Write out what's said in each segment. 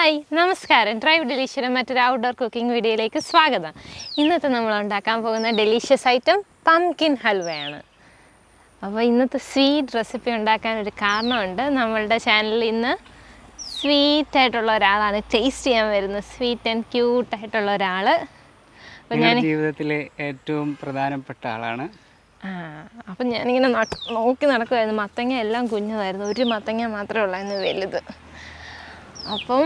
Hi നമസ്കാരം. Drive ഡെലീഷ്യയുടെ മറ്റൊരു outdoor cooking വീഡിയോയിലേക്ക് സ്വാഗതം. ഇന്നത്തെ നമ്മൾ ഉണ്ടാക്കാൻ പോകുന്ന ഡെലീഷ്യസ് ഐറ്റം പംകിൻ ഹൽവയാണ്. അപ്പോൾ ഇന്നത്തെ സ്വീറ്റ് റെസിപ്പി ഉണ്ടാക്കാൻ ഒരു കാരണമുണ്ട്. നമ്മളുടെ ചാനലിൽ ഇന്ന് സ്വീറ്റായിട്ടുള്ള ഒരാളാണ് ടേസ്റ്റ് ചെയ്യാൻ വരുന്നത്. സ്വീറ്റ് ആൻഡ് ക്യൂട്ടായിട്ടുള്ള ഒരാൾ. അപ്പോൾ ഞാൻ ജീവിതത്തിലെ ഏറ്റവും പ്രധാനപ്പെട്ട ആളാണ്. അപ്പം ഞാനിങ്ങനെ നോക്കി നടക്കുമായിരുന്നു. മത്തങ്ങ എല്ലാം കുഞ്ഞതായിരുന്നു, ഒരു മത്തങ്ങ മാത്രമേ ഉള്ളായിരുന്നു വലുത്. അപ്പം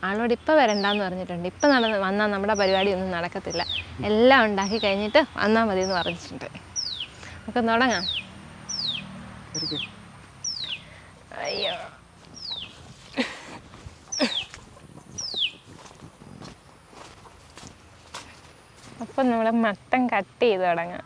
ആളോട് ഇപ്പം വരണ്ടെന്ന് പറഞ്ഞിട്ടുണ്ട്. ഇപ്പം വന്നാൽ നമ്മുടെ പരിപാടിയൊന്നും നടക്കത്തില്ല, എല്ലാം ഉണ്ടാക്കി കഴിഞ്ഞിട്ട് വന്നാൽ മതി എന്ന് പറഞ്ഞിട്ടുണ്ട്. നമുക്ക് തുടങ്ങാം. അയ്യോ, അപ്പം നമ്മൾ മത്തൻ കട്ട് ചെയ്ത് തുടങ്ങാം.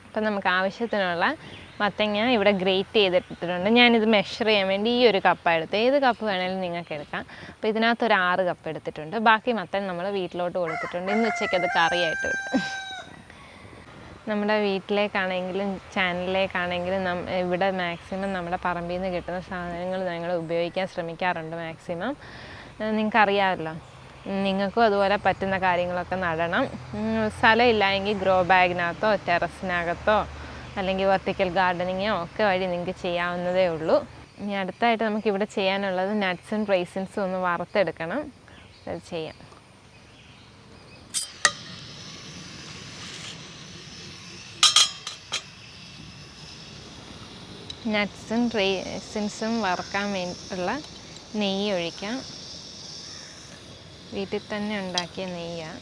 അപ്പം നമുക്ക് ആവശ്യത്തിനുള്ള മത്തങ്ങ ഇവിടെ ഗ്രേറ്റ് ചെയ്തിട്ടിട്ടുണ്ട്. ഞാനിത് മെഷർ ചെയ്യാൻ വേണ്ടി ഈ ഒരു കപ്പാണ് എടുത്തത്. ഏത് കപ്പ് വേണമെങ്കിലും നിങ്ങൾക്ക് എടുക്കാം. അപ്പോൾ ഇതിനകത്തൊരു 6 കപ്പ് എടുത്തിട്ടുണ്ട്. ബാക്കി മത്തൻ നമ്മൾ വീട്ടിലോട്ട് കൊടുത്തിട്ടുണ്ട്. ഇന്ന് ഉച്ചയ്ക്ക് അത് കറിയായിട്ട് കിട്ടും. നമ്മുടെ വീട്ടിലേക്കാണെങ്കിലും ചാനലിലേക്കാണെങ്കിലും ഇവിടെ മാക്സിമം നമ്മുടെ പറമ്പിൽ നിന്ന് കിട്ടുന്ന സാധനങ്ങൾ ഞങ്ങൾ ഉപയോഗിക്കാൻ ശ്രമിക്കാറുണ്ട്. മാക്സിമം നിങ്ങൾക്കറിയാമല്ലോ, നിങ്ങൾക്കും അതുപോലെ പറ്റുന്ന കാര്യങ്ങളൊക്കെ നടണം. സ്ഥലമില്ലെങ്കിൽ ഗ്രോ ബാഗിനകത്തോ ടെറസിനകത്തോ അല്ലെങ്കിൽ വെർട്ടിക്കൽ ഗാർഡനിങ്ങോ ഒക്കെ വഴി നിങ്ങൾക്ക് ചെയ്യാവുന്നതേ ഉള്ളൂ. ഇനി അടുത്തായിട്ട് നമുക്കിവിടെ ചെയ്യാനുള്ളത് നട്ട്സും റൈസിൻസും ഒന്ന് വറുത്തെടുക്കണം. അത് ചെയ്യാം. നട്ട്സും റൈസിൻസും വറുക്കാൻ വേണ്ടിയുള്ള നെയ്യ് ഒഴിക്കാം. വീട്ടിൽ തന്നെ ഉണ്ടാക്കിയ നെയ്യാണ്.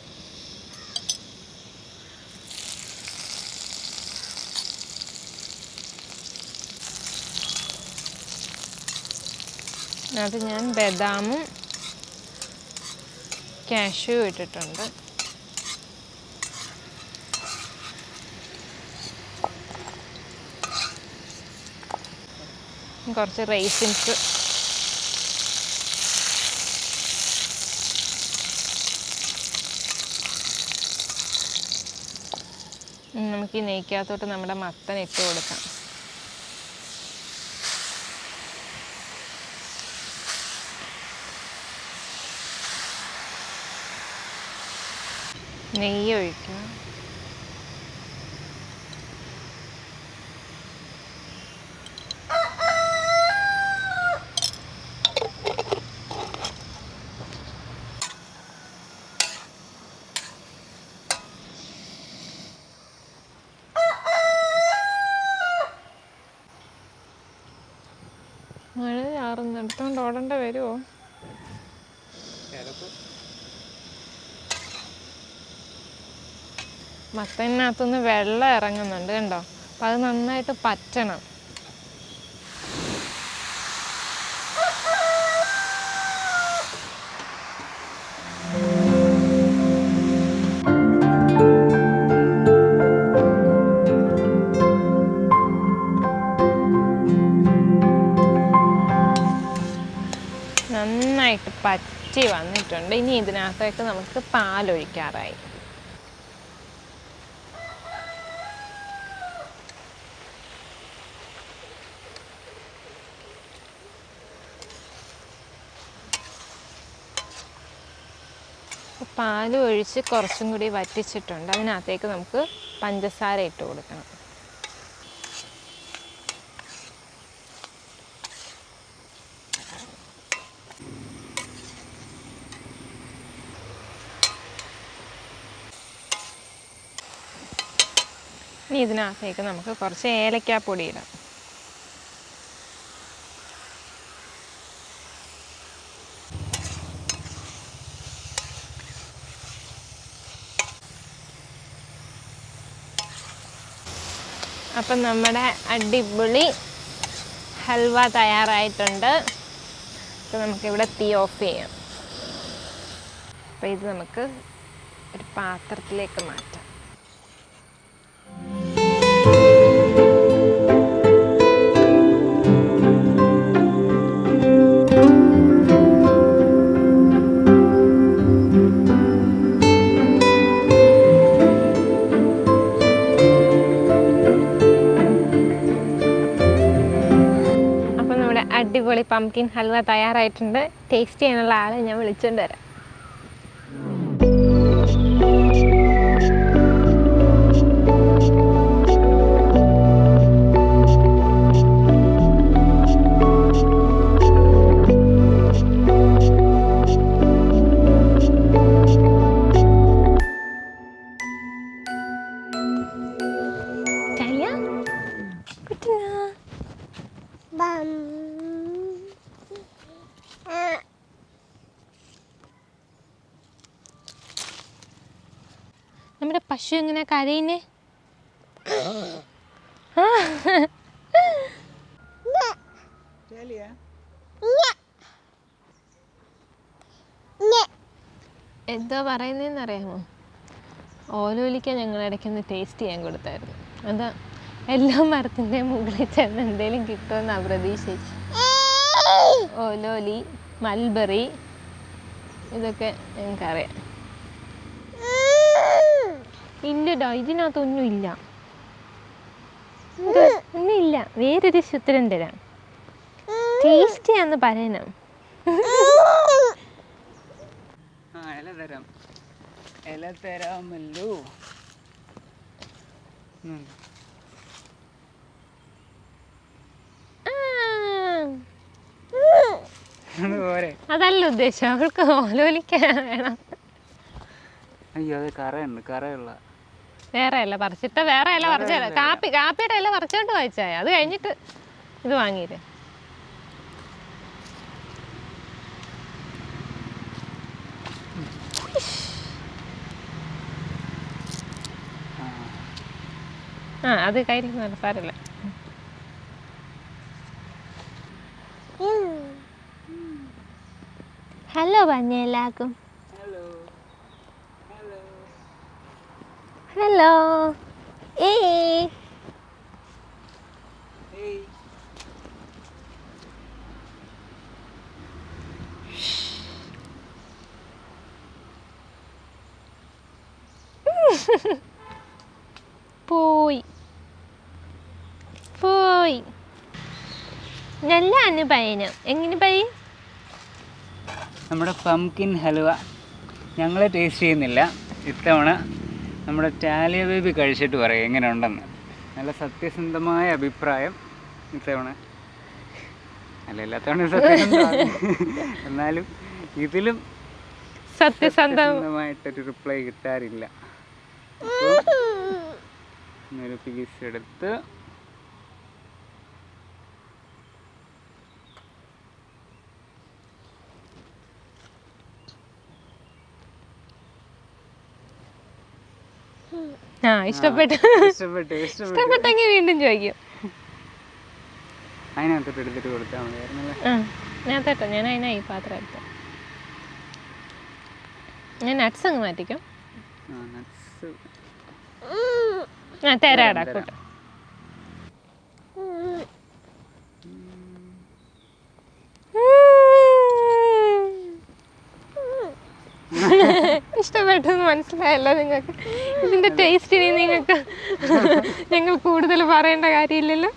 അത് ഞാൻ ബദാമും കാഷ്യൂ ഇട്ടിട്ടുണ്ട്. കുറച്ച് റൈസിൻസ്, നമുക്ക് ഈ നെയ്ക്കകത്തോട്ട് നമ്മുടെ മത്തൻ ഇട്ട് കൊടുക്കാം. നെയ്യ് ഒഴിക്കാം. മഴ ചാറുന്നു, എടുത്തോണ്ട് ഓടേണ്ട വരുമോ? മത്തനകത്തുനിന്ന് വെള്ളം ഇറങ്ങുന്നുണ്ട് കണ്ടോ. അപ്പം അത് നന്നായിട്ട് പറ്റണം. നന്നായിട്ട് പറ്റി വന്നിട്ടുണ്ട്. ഇനി ഇതിനകത്തേക്ക് നമുക്ക് പാലൊഴിക്കാറായി. പാൽ ഒഴിച്ച് കുറച്ചും കൂടി വറ്റിച്ചിട്ടുണ്ട്. അതിനകത്തേക്ക് നമുക്ക് പഞ്ചസാര ഇട്ട് കൊടുക്കണം. ഇനി ഇതിനകത്തേക്ക് നമുക്ക് കുറച്ച് ഏലക്കാപ്പൊടി ഇടാം. അപ്പം നമ്മുടെ അടിപൊളി ഹൽവ തയ്യാറായിട്ടുണ്ട്. അപ്പോൾ നമുക്കിവിടെ തീ ഓഫ് ചെയ്യാം. അപ്പോൾ ഇത് നമുക്ക് ഒരു പാത്രത്തിലേക്ക് മാറ്റാം. അടിപൊളി പംകിൻ ഹൽവ തയ്യാറായിട്ടുണ്ട്. ടേസ്റ്റ് ചെയ്യാനുള്ള ആളെ ഞാൻ വിളിച്ചുകൊണ്ട് വരാം. നമ്മുടെ പശു എങ്ങനെ കരയുന്നേ? എന്താ പറയുന്നതെന്ന് അറിയാമോ? ഓലോലിക്ക ഞങ്ങൾ ഇടയ്ക്കൊന്ന് ടേസ്റ്റ് ചെയ്യാൻ കൊടുത്തായിരുന്നു. അതാ എല്ലാ മരത്തിൻ്റെ മുകളിൽ ചെന്ന് എന്തെങ്കിലും കിട്ടുമെന്നാണ് പ്രതീക്ഷിച്ച്. ഓലോലി, മൽബറി ഇതൊക്കെ ഞങ്ങൾക്കറിയാം. ഇല്ലടാ, ഇതിനകത്തൊന്നും ഇല്ല, ഒന്നുമില്ല. വേറൊരു ഉത്തരം തരാം, ടേസ്റ്റ് ചെയ്യാന്ന് പറയണം. ഇല തരാമല്ലോ. അതല്ല ഉദ്ദേശം, അവൾക്ക് ഓലോലിക്കാൻ വേണം. അയ്യോ, അത് കറയുള്ള വേറെ ഇല പറിച്ചിട്ട് വേറെ ഇല പറിച്ച കാപ്പിയുടെ ഇല പറിച്ചോണ്ട് വായിച്ചായ. അത് കഴിഞ്ഞിട്ട് ഇത് വാങ്ങിയില്ലേ? അത് കഴിക്കുന്ന സാരമില്ല. ഹലോ പറഞ്ഞ എല്ലാവർക്കും. ഹലോ. പോയി നല്ല അനുഭവം. എങ്ങനെ പോയി നമ്മുടെ പംകിൻ ഹൽവ? ഞങ്ങൾ ടേസ്റ്റ് ചെയ്യുന്നില്ല ഇത്തവണ. നമ്മുടെ ടാലിയ ബേബി കഴിച്ചിട്ട് പറയും എങ്ങനെ ഉണ്ടെന്ന്. നല്ല സത്യസന്ധമായ അഭിപ്രായം ഇത്തവണ. അല്ല, എല്ലാത്തവണ സത്യസന്ധമാണ്, എന്നാലും ഇതിലും സത്യസന്ധമായിട്ടൊരു റിപ്ലൈ കിട്ടാറില്ല. ഒരു പീസ് എടുത്ത് ഇഷ്ടപ്പെട്ടെങ്കിൽ വീണ്ടും ചോദിക്കും. അതിനകത്തോട്ട് എടുത്തിട്ട് കൊടുത്താൽ മതിയായിരുന്നല്ലേ? അതിനകത്തോട്ടോ, ഞാൻ അതിനാ ഈ പാത്രം എടുത്ത. ഞാൻ നട്ട്സ് അങ്ങ് മാറ്റിക്കും. തരാടാ കൂട്ട. ഇഷ്ടപ്പെട്ടെന്ന് മനസ്സിലായല്ലോ നിങ്ങൾക്ക്. ഇതിന്റെ ടേസ്റ്റിന് നിങ്ങൾക്ക് ഞങ്ങൾ കൂടുതൽ പറയേണ്ട കാര്യമില്ലല്ലോ.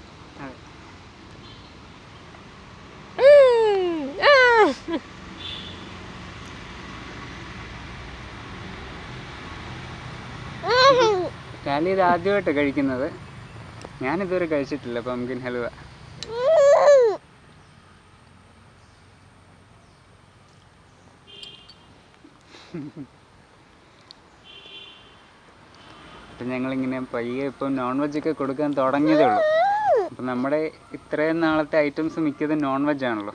ടാലി ഇത് ആദ്യമായിട്ട് കഴിക്കുന്നത്. ഞാനിതുവരെ കഴിച്ചിട്ടില്ല പംകിൻ ഹൽവ. അപ്പം ഞങ്ങളിങ്ങനെ പയ്യെ ഇപ്പം നോൺ വെജൊക്കെ കൊടുക്കാൻ തുടങ്ങിയതേ ഉള്ളൂ. അപ്പം നമ്മുടെ ഇത്രയും നാളത്തെ ഐറ്റംസ് മിക്കതും നോൺ വെജ് ആണല്ലോ.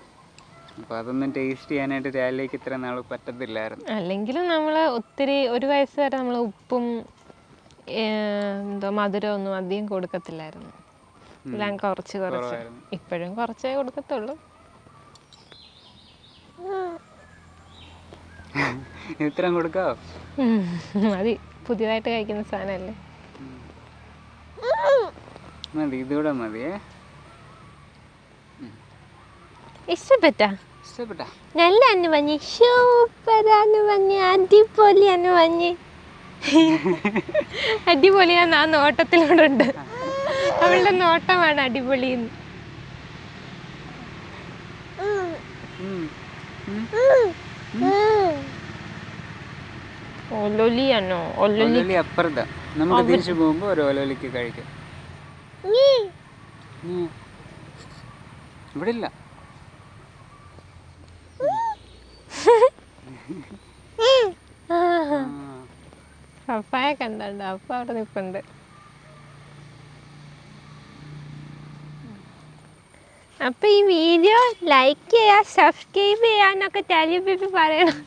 അപ്പോൾ അതൊന്നും ടേസ്റ്റ് ചെയ്യാനായിട്ട് ടാലിലേക്ക് ഇത്രയും നാൾ പറ്റത്തില്ലായിരുന്നു. അല്ലെങ്കിലും നമ്മൾ ഒത്തിരി ഒരു വയസ്സ് വരെ നമ്മൾ ഉപ്പും മധുരം ഒന്നും അധികം കൊടുക്കത്തില്ലായിരുന്നു. എല്ലാം കുറച്ച് ഇപ്പോഴും കുറച്ചേ കൊടുക്കത്തുള്ളൂ. ഇത്രയും കൊടുക്കാവോ? മതി, പുതിയതായിട്ട് കഴിക്കുന്ന സാധനമല്ലേ. മതി, ഇതുകൂടെ മതിയേ. ഇഷ്ടപ്പെട്ടാ? ഇഷ്ടപ്പെട്ടാ? നല്ല അനുഭവി, സൂപ്പർ അനുഭവി, അടിപൊളി അനുഭവി. അടിപൊളിയാന്ന് ആ നോട്ടത്തിലൂടെ ഉണ്ട്. അവളുടെ നോട്ടമാണ് അടിപൊളി. ഒലൊലിയാണോ? ഒലൊലി അപ്പുറത്താ. നമുക്ക് തിരിച്ചു പോകുമ്പോ ഒരു ഒലൊലിക്ക് കഴിക്കാം. ഇവിടെ ഇല്ല. പപ്പായ കണ്ടോ? അപ്പ അവിടെ നിൽപ്പുണ്ട്. അപ്പൊ ഈ വീഡിയോ ലൈക്ക് ചെയ്യാ, സബ്സ്ക്രൈബ് ചെയ്യാന്നൊക്കെ ടാലിയ ബേബി പറയണം.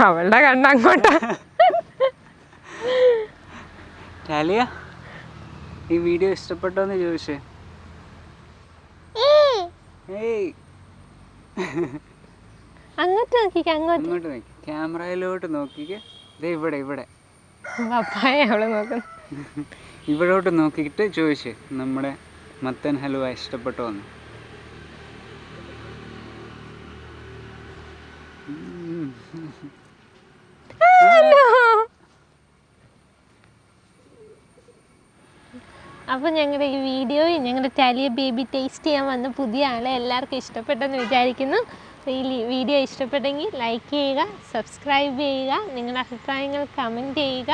അവളുടെ കണ്ട അങ്ങോട്ടാ. ടാലിയ, ഈ വീഡിയോ ഇഷ്ടപ്പെട്ടോന്ന് ചോദിച്ചേ. അങ്ങോട്ട് നോക്കിക്ക, അങ്ങോട്ട് നോക്കി, ക്യാമറയിലോട്ട് നോക്കിക്ക്. ഇവിടെ ഇവിടെ പപ്പായ അവള് നോക്കുന്നു. ഇവിടോട്ട് നോക്കിയിട്ട് ചോദിച്ചേ നമ്മുടെ മത്തൻ ഹലുവ ഇഷ്ടപ്പെട്ടോന്ന്. അപ്പോൾ ഞങ്ങളുടെ ഈ വീഡിയോയും ഞങ്ങളുടെ ടാലിയ ബേബി ടേസ്റ്റ് ചെയ്യാൻ വന്ന പുതിയ ആളെ എല്ലാവർക്കും ഇഷ്ടപ്പെട്ടെന്ന് വിചാരിക്കുന്നു. ഈ വീഡിയോ ഇഷ്ടപ്പെട്ടെങ്കിൽ ലൈക്ക് ചെയ്യുക, സബ്സ്ക്രൈബ് ചെയ്യുക, നിങ്ങളുടെ അഭിപ്രായങ്ങൾ കമൻറ്റ് ചെയ്യുക.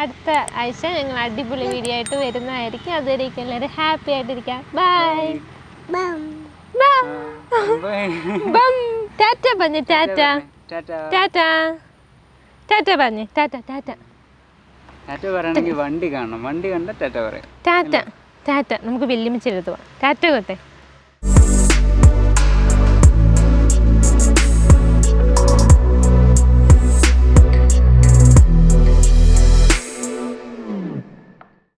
അടുത്ത ആഴ്ച ഞങ്ങൾ അടിപൊളി വീഡിയോ ആയിട്ട് വരുന്നതായിരിക്കും. അതുവരേക്കും എല്ലാവരും ഹാപ്പി ആയിട്ടിരിക്കാം. ബൈ. ടാറ്റ പറഞ്ഞേ, ടാറ്റ ടാറ്റ ടാറ്റ പറഞ്ഞേ, ടാറ്റ ടാറ്റ. ടാറ്റ പറയണമെങ്കിൽ വണ്ടി കാണണം. വണ്ടി കണ്ട ടാറ്റ പറയാം. ടാറ്റ ടാറ്റ. നമുക്ക് വെല്ലുമിച്ചെടുത്ത് പോവാം. ടാറ്റ കൊട്ടെ.